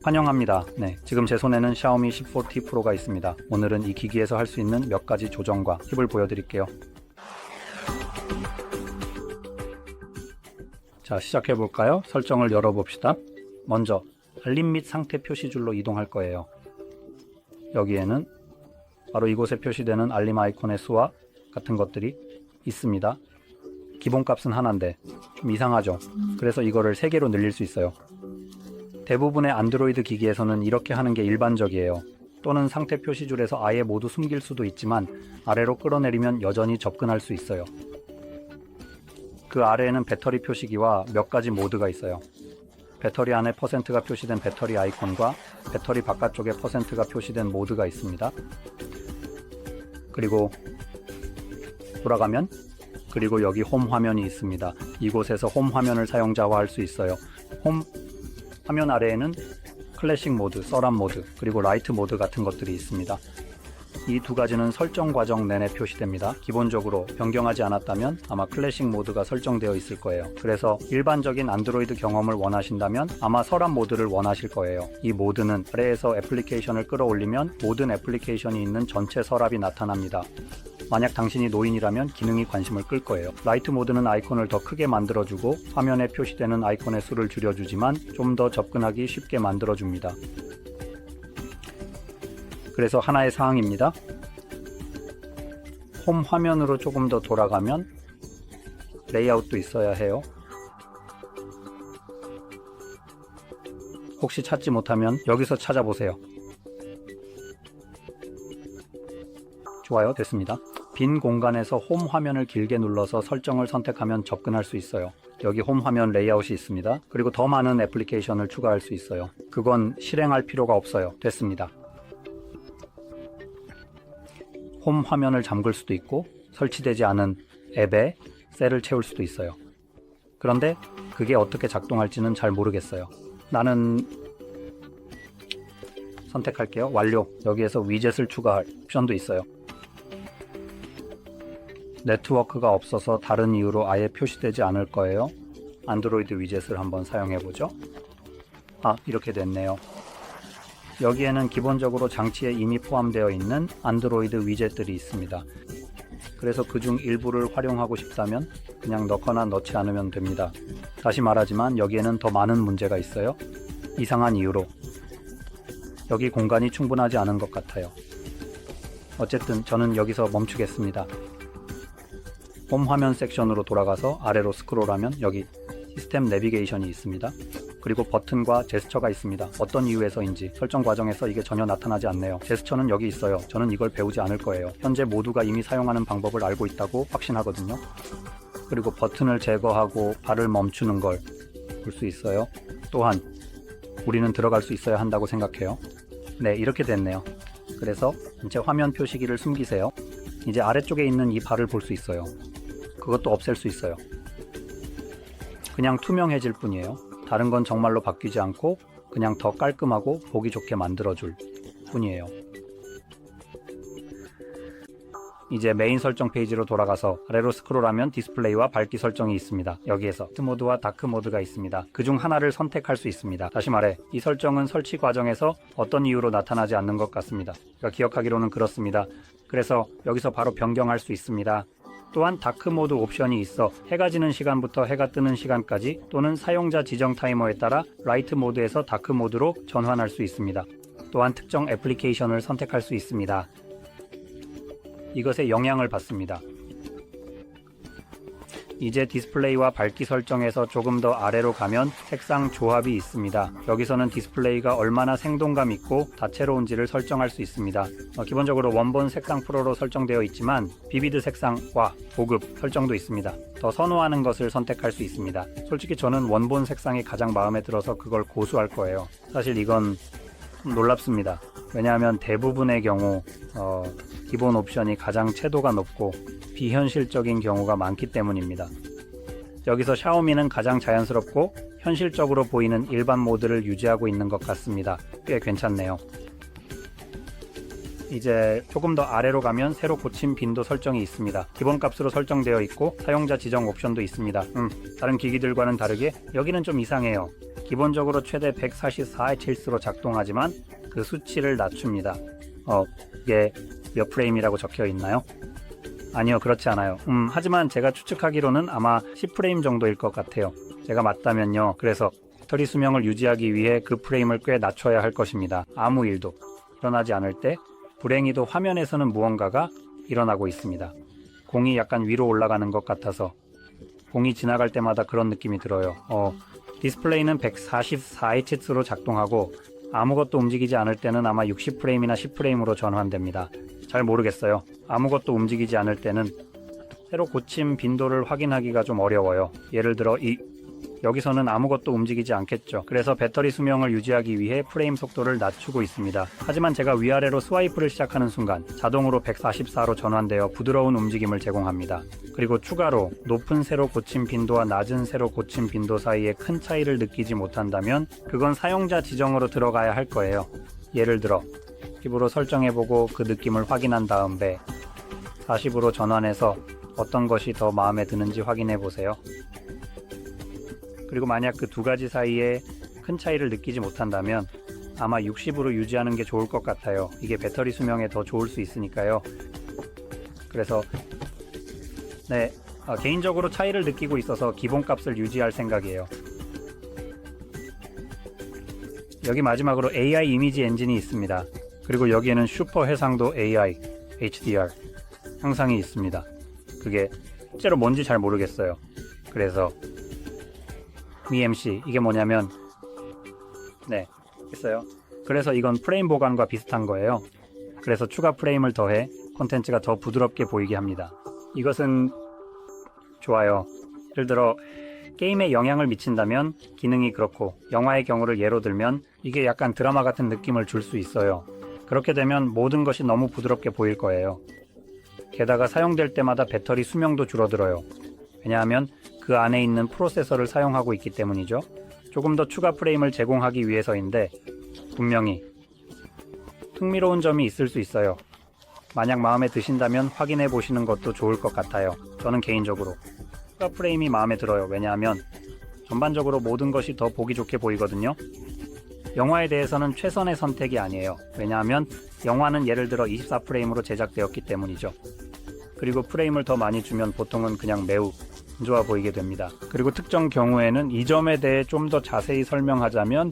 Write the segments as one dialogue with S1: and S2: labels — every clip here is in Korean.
S1: 환영합니다. 네, 지금 제 손에는 샤오미 14T 프로가 있습니다. 오늘은 이 기기에서 할 수 있는 몇 가지 조정과 팁을 보여드릴게요. 자, 시작해볼까요? 설정을 열어봅시다. 먼저 알림 및 상태 표시줄로 이동할 거예요. 여기에는 바로 이곳에 표시되는 알림 아이콘의 수와 같은 것들이 있습니다. 기본값은 하나인데 좀 이상하죠? 그래서 이거를 3개로 늘릴 수 있어요. 대부분의 안드로이드 기기에서는 이렇게 하는 게 일반적이에요. 또는 상태 표시줄에서 아예 모두 숨길 수도 있지만 아래로 끌어내리면 여전히 접근할 수 있어요. 그 아래에는 배터리 표시기와 몇 가지 모드가 있어요. 배터리 안에 %가 표시된 배터리 아이콘과 배터리 바깥쪽에 %가 표시된 모드가 있습니다. 그리고 돌아가면 그리고 여기 홈 화면이 있습니다. 이곳에서 홈 화면을 사용자화할 수 있어요. 홈 화면 아래에는 클래식 모드, 서랍 모드, 그리고 라이트 모드 같은 것들이 있습니다. 이 두 가지는 설정 과정 내내 표시됩니다. 기본적으로 변경하지 않았다면 아마 클래식 모드가 설정되어 있을 거예요. 그래서 일반적인 안드로이드 경험을 원하신다면 아마 서랍 모드를 원하실 거예요. 이 모드는 아래에서 애플리케이션을 끌어올리면 모든 애플리케이션이 있는 전체 서랍이 나타납니다. 만약 당신이 노인이라면 기능이 관심을 끌 거예요. 라이트 모드는 아이콘을 더 크게 만들어주고 화면에 표시되는 아이콘의 수를 줄여주지만 좀 더 접근하기 쉽게 만들어줍니다. 그래서 하나의 사항입니다. 홈 화면으로 조금 더 돌아가면 레이아웃도 있어야 해요. 혹시 찾지 못하면 여기서 찾아보세요. 좋아요, 됐습니다. 빈 공간에서 홈 화면을 길게 눌러서 설정을 선택하면 접근할 수 있어요. 여기 홈 화면 레이아웃이 있습니다. 그리고 더 많은 애플리케이션을 추가할 수 있어요. 그건 실행할 필요가 없어요. 됐습니다. 홈 화면을 잠글 수도 있고 설치되지 않은 앱에 셀을 채울 수도 있어요. 그런데 그게 어떻게 작동할지는 잘 모르겠어요. 나는 선택할게요. 완료. 여기에서 위젯을 추가할 옵션도 있어요. 네트워크가 없어서 다른 이유로 아예 표시되지 않을 거예요. 안드로이드 위젯을 한번 사용해보죠. 이렇게 됐네요. 여기에는 기본적으로 장치에 이미 포함되어 있는 안드로이드 위젯들이 있습니다. 그래서 그중 일부를 활용하고 싶다면 그냥 넣거나 넣지 않으면 됩니다. 다시 말하지만 여기에는 더 많은 문제가 있어요. 이상한 이유로. 여기 공간이 충분하지 않은 것 같아요. 어쨌든 저는 여기서 멈추겠습니다. 홈 화면 섹션으로 돌아가서 아래로 스크롤하면 여기 시스템 내비게이션이 있습니다. 그리고 버튼과 제스처가 있습니다. 어떤 이유에서인지 설정 과정에서 이게 전혀 나타나지 않네요. 제스처는 여기 있어요. 저는 이걸 배우지 않을 거예요. 현재 모두가 이미 사용하는 방법을 알고 있다고 확신하거든요. 그리고 버튼을 제거하고 발을 멈추는 걸 볼 수 있어요. 또한 우리는 들어갈 수 있어야 한다고 생각해요. 네, 이렇게 됐네요. 그래서 이제 화면 표시기를 숨기세요. 이제 아래쪽에 있는 이 발을 볼 수 있어요. 그것도 없앨 수 있어요. 그냥 투명해질 뿐이에요. 다른 건 정말로 바뀌지 않고 그냥 더 깔끔하고 보기 좋게 만들어줄 뿐이에요. 이제 메인 설정 페이지로 돌아가서 아래로 스크롤하면 디스플레이와 밝기 설정이 있습니다. 여기에서 라이트 모드와 다크 모드가 있습니다. 그중 하나를 선택할 수 있습니다. 다시 말해 이 설정은 설치 과정에서 어떤 이유로 나타나지 않는 것 같습니다. 제가 기억하기로는 그렇습니다. 그래서 여기서 바로 변경할 수 있습니다. 또한 다크 모드 옵션이 있어 해가 지는 시간부터 해가 뜨는 시간까지 또는 사용자 지정 타이머에 따라 라이트 모드에서 다크 모드로 전환할 수 있습니다. 또한 특정 애플리케이션을 선택할 수 있습니다. 이것에 영향을 받습니다. 이제 디스플레이와 밝기 설정에서 조금 더 아래로 가면 색상 조합이 있습니다. 여기서는 디스플레이가 얼마나 생동감 있고 다채로운지를 설정할 수 있습니다. 기본적으로 원본 색상 프로로 설정되어 있지만 비비드 색상과 고급 설정도 있습니다. 더 선호하는 것을 선택할 수 있습니다. 솔직히 저는 원본 색상이 가장 마음에 들어서 그걸 고수할 거예요. 사실 이건 좀 놀랍습니다. 왜냐하면 대부분의 경우 기본 옵션이 가장 채도가 높고 비현실적인 경우가 많기 때문입니다. 여기서 샤오미는 가장 자연스럽고 현실적으로 보이는 일반 모드를 유지하고 있는 것 같습니다. 꽤 괜찮네요. 이제 조금 더 아래로 가면 새로 고침 빈도 설정이 있습니다. 기본값으로 설정되어 있고 사용자 지정 옵션도 있습니다. 다른 기기들과는 다르게 여기는 좀 이상해요. 기본적으로 최대 144Hz로 작동하지만 그 수치를 낮춥니다. 이게 몇 프레임이라고 적혀 있나요? 아니요, 그렇지 않아요. 하지만 제가 추측하기로는 아마 10프레임 정도일 것 같아요. 제가 맞다면요. 그래서 배터리 수명을 유지하기 위해 그 프레임을 꽤 낮춰야 할 것입니다. 아무 일도 일어나지 않을 때 불행히도 화면에서는 무언가가 일어나고 있습니다. 공이 약간 위로 올라가는 것 같아서 공이 지나갈 때마다 그런 느낌이 들어요. 디스플레이는 144Hz로 작동하고 아무것도 움직이지 않을 때는 아마 60프레임이나 10프레임으로 전환됩니다. 잘 모르겠어요. 아무것도 움직이지 않을 때는 새로 고침 빈도를 확인하기가 좀 어려워요. 예를 들어 여기서는 아무것도 움직이지 않겠죠. 그래서 배터리 수명을 유지하기 위해 프레임 속도를 낮추고 있습니다. 하지만 제가 위아래로 스와이프를 시작하는 순간 자동으로 144로 전환되어 부드러운 움직임을 제공합니다. 그리고 추가로 높은 세로 고침 빈도와 낮은 세로 고침 빈도 사이에 큰 차이를 느끼지 못한다면 그건 사용자 지정으로 들어가야 할 거예요. 예를 들어 10으로 설정해보고 그 느낌을 확인한 다음에 40으로 전환해서 어떤 것이 더 마음에 드는지 확인해보세요. 그리고 만약 그 두 가지 사이에 큰 차이를 느끼지 못한다면 아마 60으로 유지하는 게 좋을 것 같아요. 이게 배터리 수명에 더 좋을 수 있으니까요. 그래서 개인적으로 차이를 느끼고 있어서 기본값을 유지할 생각이에요. 여기 마지막으로 AI 이미지 엔진이 있습니다. 그리고 여기에는 슈퍼 해상도 AI, HDR 형상이 있습니다. 그게 실제로 뭔지 잘 모르겠어요. 그래서 MEMC 이게 뭐냐면 있어요. 그래서 이건 프레임 보관과 비슷한 거예요. 그래서 추가 프레임을 더해 콘텐츠가 더 부드럽게 보이게 합니다. 이것은 좋아요. 예를 들어 게임에 영향을 미친다면 기능이 그렇고 영화의 경우를 예로 들면 이게 약간 드라마 같은 느낌을 줄 수 있어요. 그렇게 되면 모든 것이 너무 부드럽게 보일 거예요. 게다가 사용될 때마다 배터리 수명도 줄어들어요. 왜냐하면 그 안에 있는 프로세서를 사용하고 있기 때문이죠. 조금 더 추가 프레임을 제공하기 위해서인데 분명히 흥미로운 점이 있을 수 있어요. 만약 마음에 드신다면 확인해 보시는 것도 좋을 것 같아요. 저는 개인적으로 추가 프레임이 마음에 들어요. 왜냐하면 전반적으로 모든 것이 더 보기 좋게 보이거든요. 영화에 대해서는 최선의 선택이 아니에요. 왜냐하면 영화는 예를 들어 24프레임으로 제작되었기 때문이죠. 그리고 프레임을 더 많이 주면 보통은 그냥 매우 안 좋아 보이게 됩니다. 그리고 특정 경우에는 이 점에 대해 좀 더 자세히 설명하자면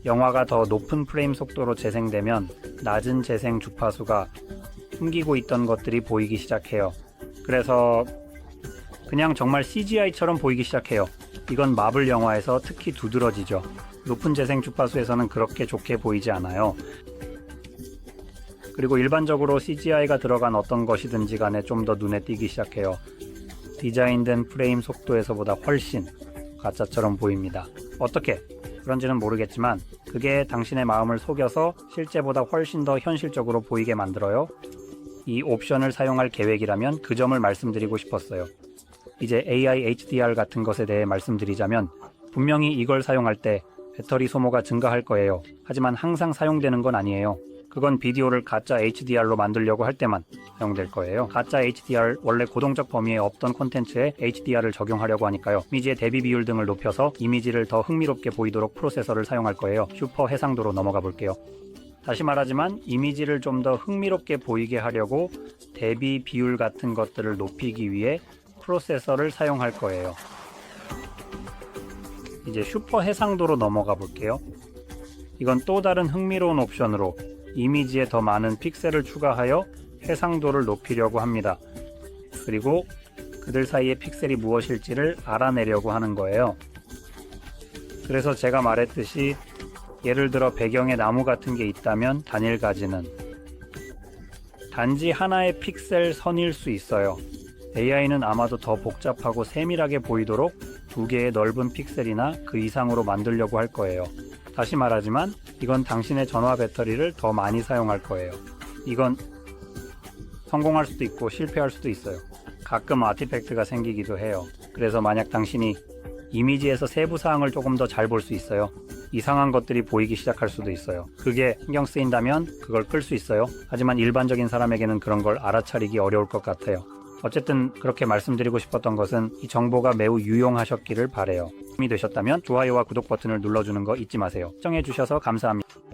S1: 영화가 더 높은 프레임 속도로 재생되면 낮은 재생 주파수가 숨기고 있던 것들이 보이기 시작해요. 그래서 그냥 정말 CGI처럼 보이기 시작해요. 이건 마블 영화에서 특히 두드러지죠. 높은 재생 주파수에서는 그렇게 좋게 보이지 않아요. 그리고 일반적으로 CGI가 들어간 어떤 것이든지 간에 좀 더 눈에 띄기 시작해요. 디자인된 프레임 속도에서보다 훨씬 가짜처럼 보입니다. 어떻게? 그런지는 모르겠지만 그게 당신의 마음을 속여서 실제보다 훨씬 더 현실적으로 보이게 만들어요. 이 옵션을 사용할 계획이라면 그 점을 말씀드리고 싶었어요. 이제 AI HDR 같은 것에 대해 말씀드리자면 분명히 이걸 사용할 때 배터리 소모가 증가할 거예요. 하지만 항상 사용되는 건 아니에요. 그건 비디오를 가짜 HDR로 만들려고 할 때만 사용될 거예요. 가짜 HDR 원래 고동적 범위에 없던 콘텐츠에 HDR을 적용하려고 하니까요. 이미지의 대비 비율 등을 높여서 이미지를 더 흥미롭게 보이도록 프로세서를 사용할 거예요. 슈퍼 해상도로 넘어가 볼게요. 다시 말하지만 이미지를 좀 더 흥미롭게 보이게 하려고 대비 비율 같은 것들을 높이기 위해 프로세서를 사용할 거예요. 이제 슈퍼 해상도로 넘어가 볼게요. 이건 또 다른 흥미로운 옵션으로 이미지에 더 많은 픽셀을 추가하여 해상도를 높이려고 합니다. 그리고 그들 사이의 픽셀이 무엇일지를 알아내려고 하는 거예요. 그래서 제가 말했듯이 예를 들어 배경에 나무 같은 게 있다면 단일 가지는 단지 하나의 픽셀 선일 수 있어요. AI는 아마도 더 복잡하고 세밀하게 보이도록 두 개의 넓은 픽셀이나 그 이상으로 만들려고 할 거예요. 다시 말하지만 이건 당신의 전화 배터리를 더 많이 사용할 거예요. 이건 성공할 수도 있고 실패할 수도 있어요. 가끔 아티팩트가 생기기도 해요. 그래서 만약 당신이 이미지에서 세부 사항을 조금 더 잘 볼 수 있어요. 이상한 것들이 보이기 시작할 수도 있어요. 그게 신경 쓰인다면 그걸 끌 수 있어요. 하지만 일반적인 사람에게는 그런 걸 알아차리기 어려울 것 같아요. 어쨌든 그렇게 말씀드리고 싶었던 것은 이 정보가 매우 유용하셨기를 바래요. 도움이 되셨다면 좋아요와 구독 버튼을 눌러주는 거 잊지 마세요. 시청해주셔서 감사합니다.